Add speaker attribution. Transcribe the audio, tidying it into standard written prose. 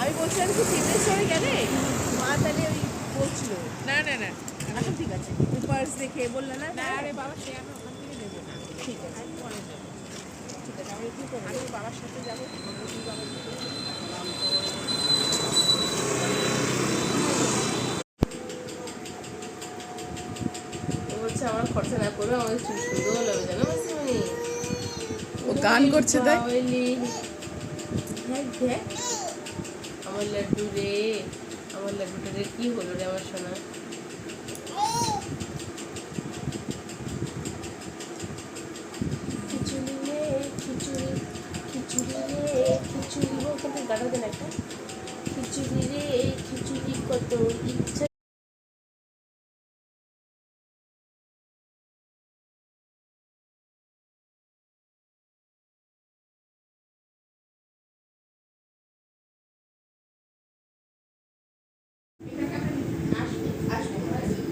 Speaker 1: আমি বলছিলাম কি চিত্রেশ্বরে গেলে মা তাহলে ওই বলছিল
Speaker 2: না না না
Speaker 1: এখন ঠিক আছে পার্স দেখে বললে না
Speaker 2: না আরে বাবা সে আমি ওখান থেকে নেবো না
Speaker 1: ঠিক আছে
Speaker 2: আমি পরে নেবো
Speaker 1: ঠিক আছে আমি কি করবো
Speaker 2: আমি বাবার সাথে যাবো তুই বাবার সাথে
Speaker 1: ও বলছে আমার খরচা না করবে আমাদের চুল সুন্দর লাগবে জানো মাসিমণি
Speaker 2: ও গান করছে তাই
Speaker 1: হ্যাঁ দেখ আমার লাড্ডু রে আমার লাড্ডুটা রে কি হলো রে আমার সোনা খিচুড়ি রে খিচুড়ি খিচুড়ি রে খিচুড়ি ওখান থেকে গাড়া দেন একটা খিচুড়ি রে খিচুড়ি কত ইচ্ছা আসবে